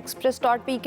express.pk।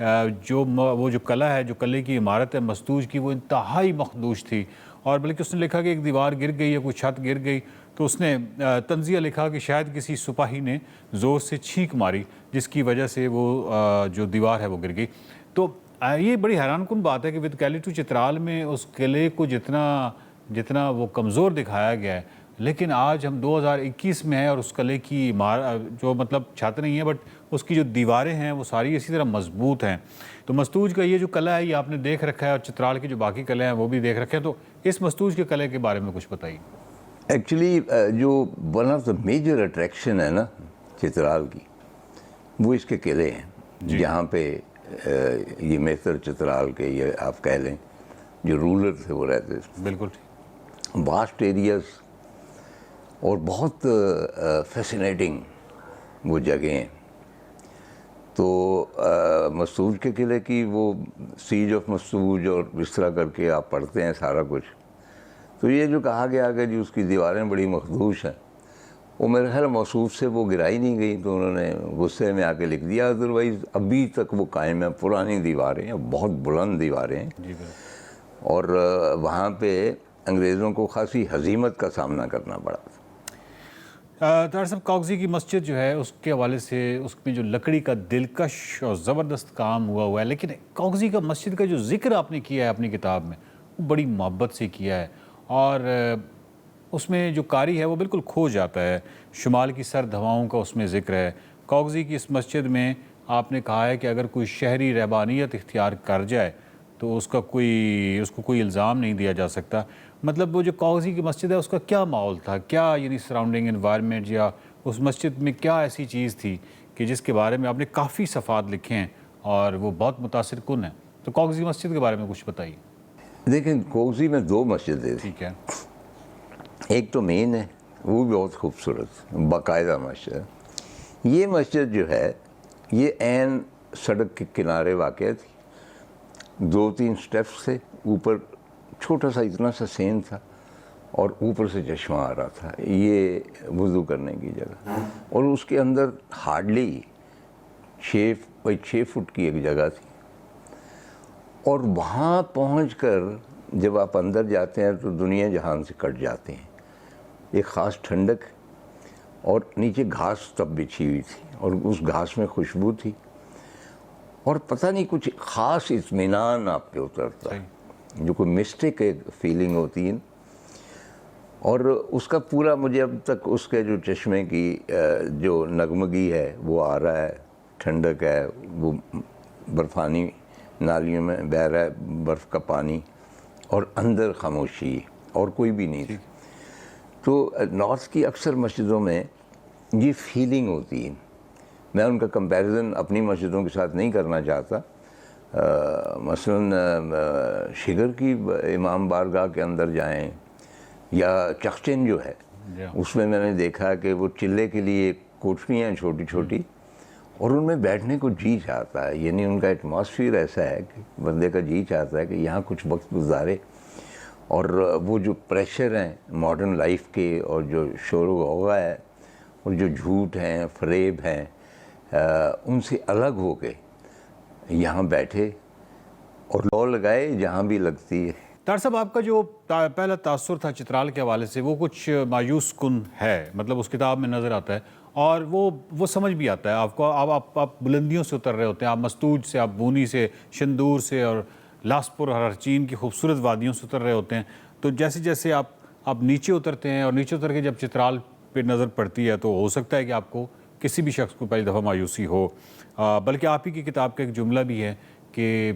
وہ جو کلا ہے، جو کلے کی عمارت ہے مستوج کی، وہ انتہائی مخدوش تھی، اور بلکہ اس نے لکھا کہ ایک دیوار گر گئی یا کوئی چھت گر گئی تو اس نے طنزیہ لکھا کہ شاید کسی سپاہی نے زور سے چھینک ماری جس کی وجہ سے وہ جو دیوار ہے وہ گر گئی۔ تو یہ بڑی حیران کن بات ہے کہ ود کیلی ٹو چترال میں اس قلعے کو جتنا وہ کمزور دکھایا گیا ہے، لیکن آج ہم 2021 میں ہیں اور اس قلعے کی جو مطلب چھت نہیں ہے بٹ اس کی جو دیواریں ہیں وہ ساری اسی طرح مضبوط ہیں۔ تو مستوج کا یہ جو قلعہ ہے یہ آپ نے دیکھ رکھا ہے، اور چترال کے جو باقی قلعے ہیں وہ بھی دیکھ رکھے ہیں، تو اس مستوج کے قلعے کے بارے میں کچھ بتائیے۔ ایکچولی جو one of the major attraction ہے نا چترال کی، وہ اس کے قلعے ہیں، جہاں پہ یہ میسر چترال کے یہ آپ کہہ لیں جو رولر تھے وہ رہتے تھے۔ بالکل واسٹ ایریاز اور بہت فیسینیٹنگ وہ جگہیں ہیں۔ تو مستوج کے قلعے کی وہ سیج آف مستوج اور اس طرح کر کے آپ پڑھتے ہیں سارا کچھ، تو یہ جو کہا گیا کہ جو اس کی دیواریں بڑی مخدوش ہیں، وہ میرے خیال موصوف سے وہ گرائی نہیں گئی، تو انہوں نے غصے میں آ کے لکھ دیا، ادروائز ابھی تک وہ قائم ہے، پرانی دیواریں ہیں، بہت بلند دیواریں ہیں، اور وہاں پہ انگریزوں کو خاصی ہزیمت کا سامنا کرنا پڑا تھا۔ طاہر صاحب، کاغذی کی مسجد جو ہے اس کے حوالے سے اس میں جو لکڑی کا دلکش اور زبردست کام ہوا ہے، لیکن کاغذی کا مسجد کا جو ذکر آپ نے کیا ہے اپنی کتاب میں وہ بڑی محبت سے کیا ہے، اور اس میں جو قاری ہے وہ بالکل کھو جاتا ہے۔ شمال کی سرد ہواؤں کا اس میں ذکر ہے۔ کاغذی کی اس مسجد میں آپ نے کہا ہے کہ اگر کوئی شہری رہبانیت اختیار کر جائے تو اس کو کوئی الزام نہیں دیا جا سکتا۔ مطلب وہ جو کاغذی کی مسجد ہے اس کا کیا ماحول تھا، کیا یعنی سراؤنڈنگ انوائرمنٹ، یا اس مسجد میں کیا ایسی چیز تھی کہ جس کے بارے میں آپ نے کافی صفحات لکھے ہیں اور وہ بہت متاثر کن ہیں؟ تو کاغذی مسجد کے بارے میں کچھ بتائیے۔ دیکھیں، کاغذی میں دو مسجدیں تھیں، ٹھیک ہے، ایک تو مین ہے، وہ بھی بہت خوبصورت باقاعدہ مسجد ہے۔ یہ مسجد جو ہے یہ عین سڑک کے کنارے واقع تھی، 2-3 سٹیپس تھے، اوپر چھوٹا سا اتنا سا سین تھا اور اوپر سے چشمہ آ رہا تھا، یہ وضو کرنے کی جگہ، اور اس کے اندر ہارڈلی 6 فٹ کی ایک جگہ تھی، اور وہاں پہنچ کر جب آپ اندر جاتے ہیں تو دنیا جہان سے کٹ جاتے ہیں۔ ایک خاص ٹھنڈک، اور نیچے گھاس تب بچھی ہوئی تھی اور اس گھاس میں خوشبو تھی، اور پتہ نہیں کچھ خاص اطمینان آپ پہ اترتا ہے، جو کوئی مسٹک ایک فیلنگ ہوتی ہے، اور اس کا پورا مجھے اب تک اس کے جو چشمے کی جو نغمگی ہے وہ آ رہا ہے، ٹھنڈک ہے، وہ برفانی نالیوں میں بہہ رہا ہے برف کا پانی، اور اندر خاموشی اور کوئی بھی نہیں تھی۔ تو نارتھ کی اکثر مسجدوں میں یہ فیلنگ ہوتی ہے، میں ان کا کمپیریزن اپنی مسجدوں کے ساتھ نہیں کرنا چاہتا، مثلاً شگر کی امام بارگاہ کے اندر جائیں، یا چخچن جو ہے اس میں نے دیکھا کہ وہ چلے کے لیے کوٹھریاں ہیں چھوٹی چھوٹی، اور ان میں بیٹھنے کو جی چاہتا ہے، یعنی ان کا ایٹماسفیئر ایسا ہے کہ بندے کا جی چاہتا ہے کہ یہاں کچھ وقت گزارے، اور وہ جو پریشر ہیں ماڈرن لائف کے، اور جو شور و غوغا ہے، اور جو جھوٹ ہیں، فریب ہیں، ان سے الگ ہو کے یہاں بیٹھے اور لو لگائے جہاں بھی لگتی ہے۔ طاہر صاحب، آپ کا جو پہلا تاثر تھا چترال کے حوالے سے وہ کچھ مایوس کن ہے، مطلب اس کتاب میں نظر آتا ہے، اور وہ سمجھ بھی آتا ہے آپ کو۔ آپ بلندیوں سے اتر رہے ہوتے ہیں، آپ مستوج سے، آپ بونی سے، شندور سے اور لاسپور اور ہرچین کی خوبصورت وادیوں سے اتر رہے ہوتے ہیں، تو جیسے جیسے آپ نیچے اترتے ہیں، اور نیچے اتر کے جب چترال پہ نظر پڑتی ہے تو ہو سکتا ہے کہ آپ کو کسی بھی شخص کو پہلی دفعہ مایوسی ہو، بلکہ آپ ہی کی کتاب کا ایک جملہ بھی ہے کہ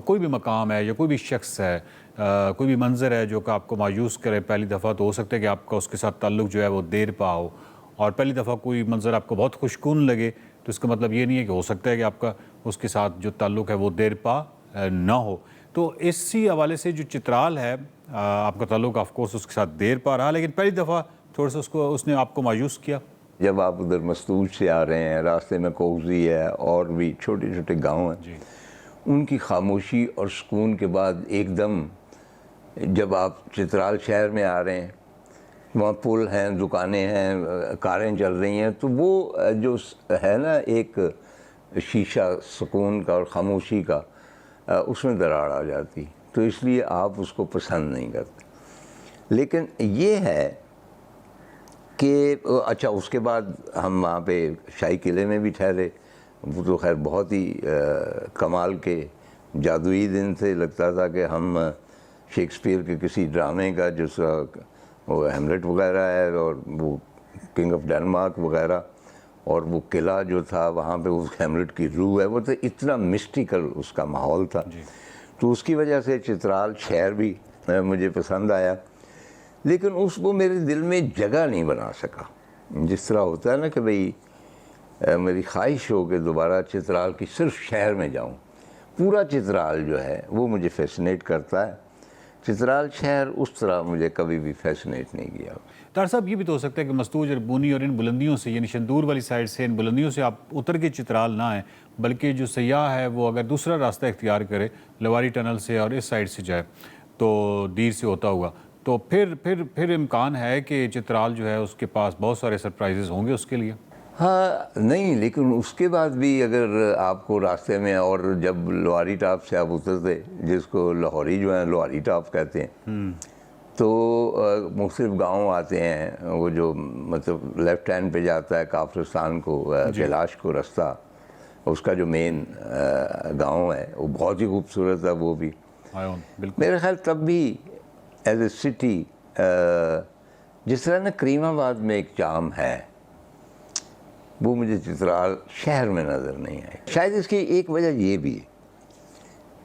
کوئی بھی مقام ہے یا کوئی بھی شخص ہے، کوئی بھی منظر ہے جو کہ آپ کو مایوس کرے پہلی دفعہ، تو ہو سکتا ہے کہ آپ کا اس کے ساتھ تعلق جو ہے وہ دیر پا ہو، اور پہلی دفعہ کوئی منظر آپ کو بہت خوشکون لگے تو اس کا مطلب یہ نہیں ہے کہ ہو سکتا ہے کہ آپ کا اس کے ساتھ جو تعلق ہے وہ دیر پا نہ ہو۔ تو اسی حوالے سے جو چترال ہے آپ کا تعلق آف کورس اس کے ساتھ دیر پا رہا، لیکن پہلی دفعہ تھوڑا سا اس نے آپ کو مایوس کیا۔ جب آپ ادھر مستوج سے آ رہے ہیں، راستے میں کوغزی ہے اور بھی چھوٹے چھوٹے گاؤں ہیں، ان کی خاموشی اور سکون کے بعد ایک دم جب آپ چترال شہر میں آ رہے ہیں، وہاں پل ہیں، دکانیں ہیں، کاریں چل رہی ہیں، تو وہ جو ہے نا ایک شیشہ سکون کا اور خاموشی کا اس میں دراڑ آ جاتی، تو اس لیے آپ اس کو پسند نہیں کرتے۔ لیکن یہ ہے کہ اچھا اس کے بعد ہم وہاں پہ شاہی قلعے میں بھی ٹھہرے، وہ تو خیر بہت ہی کمال کے جادوئی دن تھے، لگتا تھا کہ ہم شیکسپیئر کے کسی ڈرامے کا جس وہ ہیملیٹ وغیرہ ہے اور وہ کنگ آف ڈینمارک وغیرہ، اور وہ قلعہ جو تھا وہاں پہ اس ہیملیٹ کی روح ہے، وہ تو اتنا مسٹیکل اس کا ماحول تھا، تو اس کی وجہ سے چترال شہر بھی مجھے پسند آیا، لیکن اس کو میرے دل میں جگہ نہیں بنا سکا۔ جس طرح ہوتا ہے نا کہ بھئی میری خواہش ہو کہ دوبارہ چترال کی صرف شہر میں جاؤں، پورا چترال جو ہے وہ مجھے فیسنیٹ کرتا ہے، چترال شہر اس طرح مجھے کبھی بھی فیسنیٹ نہیں کیا۔ طاہر صاحب یہ بھی تو ہو سکتا ہے کہ مستوج اربونی اور ان بلندیوں سے، یعنی شندور والی سائڈ سے ان بلندیوں سے آپ اتر کے چترال نہ آئیں، بلکہ جو سیاح ہے وہ اگر دوسرا راستہ اختیار کرے لواری ٹنل سے اور اس سائڈ سے جائے تو دیر سے ہوتا ہوا، تو پھر امکان ہے کہ چترال جو ہے اس کے پاس بہت سارے سرپرائزز ہوں گے اس کے لیے۔ ہاں نہیں، لیکن اس کے بعد بھی اگر آپ کو راستے میں، اور جب لواری ٹاپ سے آپ اترتے، جس کو لاہوری جو ہیں لواری ٹاپ کہتے ہیں، تو مختلف گاؤں آتے ہیں، وہ جو مطلب لیفٹ ہینڈ پہ جاتا ہے کافرستان کو، کیلاش کو رستہ، اس کا جو مین گاؤں ہے وہ بہت ہی خوبصورت ہے، وہ بھی میرے خیال تب بھی ایز اے سٹی، جس طرح نا کریم آباد میں ایک چام ہے، وہ مجھے چترال شہر میں نظر نہیں آئی۔ شاید اس کی ایک وجہ یہ بھی ہے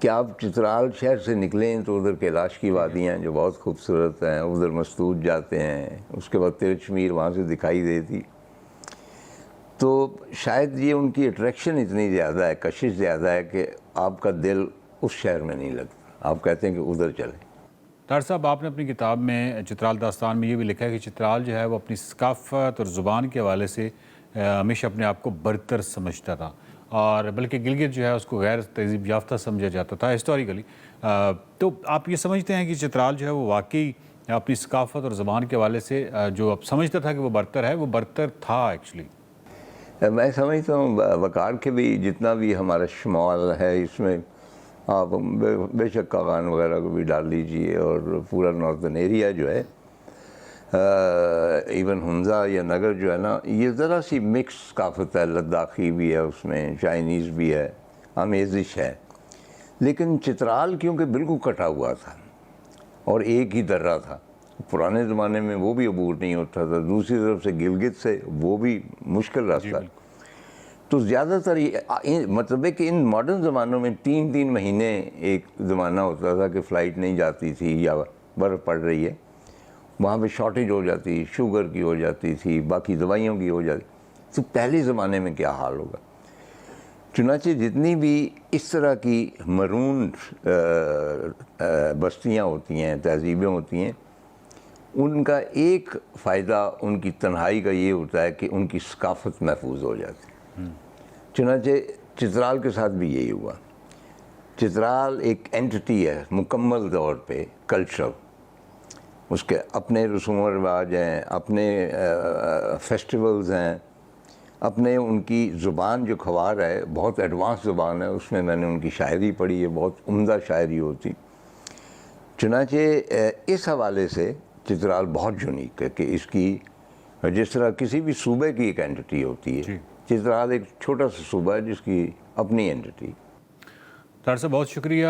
کہ آپ چترال شہر سے نکلیں تو ادھر کیلاش کی وادیاں جو بہت خوبصورت ہیں، ادھر مستوج جاتے ہیں، اس کے بعد ترچمیر وہاں سے دکھائی دیتی، تو شاید یہ ان کی اٹریکشن اتنی زیادہ ہے، کشش زیادہ ہے کہ آپ کا دل اس شہر میں نہیں لگتا، آپ کہتے ہیں کہ ادھر چلیں۔ طاہر صاحب آپ نے اپنی کتاب میں چترال داستان میں یہ بھی لکھا ہے کہ چترال جو ہے وہ اپنی ثقافت اور زبان کے حوالے سے ہمیشہ اپنے آپ کو برتر سمجھتا تھا، اور بلکہ گلگت جو ہے اس کو غیر تہذیب یافتہ سمجھا جاتا تھا ہسٹوریکلی، تو آپ یہ سمجھتے ہیں کہ چترال جو ہے وہ واقعی اپنی ثقافت اور زبان کے حوالے سے جو اب سمجھتا تھا کہ وہ برتر ہے، وہ برتر تھا ایکچولی؟ میں سمجھتا ہوں وقار کے بھی جتنا بھی ہمارا شمال ہے، اس میں آپ بے شک کاغان وغیرہ کو بھی ڈال لیجیے، اور پورا ناردن ایریا جو ہے، ایون ہنزا یا نگر جو ہے نا، یہ ذرا سی مکس ثقافت ہے، لداخی بھی ہے اس میں، چائنیز بھی ہے، آمیزش ہے، لیکن چترال کیونکہ بالکل کٹا ہوا تھا اور ایک ہی درہ تھا، پرانے زمانے میں وہ بھی عبور نہیں ہوتا تھا، دوسری طرف سے گلگت سے وہ بھی مشکل راستہ، تو زیادہ تر مطلب ہے کہ ان ماڈرن زمانوں میں 3 مہینے ایک زمانہ ہوتا تھا کہ فلائٹ نہیں جاتی تھی یا برف پڑ رہی ہے، وہاں پہ شارٹیج ہو جاتی، شوگر کی ہو جاتی تھی، باقی دوائیوں کی ہو جاتی، تو پہلے زمانے میں کیا حال ہوگا۔ چنانچہ جتنی بھی اس طرح کی مرون بستیاں ہوتی ہیں، تہذیبیں ہوتی ہیں، ان کا ایک فائدہ ان کی تنہائی کا یہ ہوتا ہے کہ ان کی ثقافت محفوظ ہو جاتی ہے۔ چنانچہ چترال کے ساتھ بھی یہی ہوا، چترال ایک اینٹی ہے مکمل طور پہ کلچرل، اس کے اپنے رسوم و رواج ہیں، اپنے فیسٹیولز ہیں، اپنے ان کی زبان جو کھوار ہے بہت ایڈوانس زبان ہے، اس میں میں نے ان کی شاعری پڑھی ہے، بہت عمدہ شاعری ہوتی، چنانچہ اس حوالے سے چترال بہت یونیک ہے کہ اس کی جس طرح کسی بھی صوبے کی ایک اینٹی ہوتی ہے، چترال ایک چھوٹا سا صوبہ ہے جس کی اپنی اینٹی۔ طاہر صاحب بہت شکریہ۔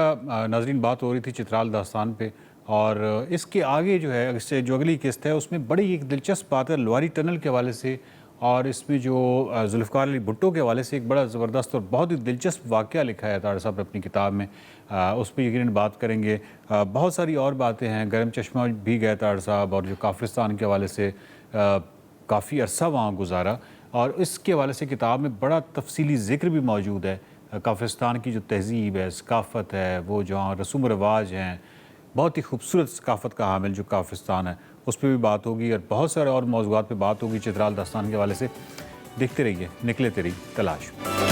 ناظرین، بات ہو رہی تھی چترال داستان پہ، اور اس کے آگے جو ہے اس سے جو اگلی قسط ہے اس میں بڑی ایک دلچسپ بات ہے لواری ٹنل کے حوالے سے، اور اس میں جو ذوالفقار علی بھٹو کے حوالے سے ایک بڑا زبردست اور بہت ہی دلچسپ واقعہ لکھا ہے طاہر صاحب نے اپنی کتاب میں، اس پہ یقیناً بات کریں گے۔ بہت ساری اور باتیں ہیں، گرم چشمہ بھی گئے طاہر صاحب، اور جو کافرستان کے حوالے سے کافی عرصہ وہاں گزارا، اور اس کے حوالے سے کتاب میں بڑا تفصیلی ذکر بھی موجود ہے کافرستان کی جو تہذیب ہے، ثقافت ہے، وہ جہاں رسوم و رواج ہیں، بہت ہی خوبصورت ثقافت کا حامل جو کافرستان ہے، اس پہ بھی بات ہوگی، اور بہت سارے اور موضوعات پہ بات ہوگی چترال داستان کے حوالے سے۔ دیکھتے رہیے نکلے تیری تلاش میں۔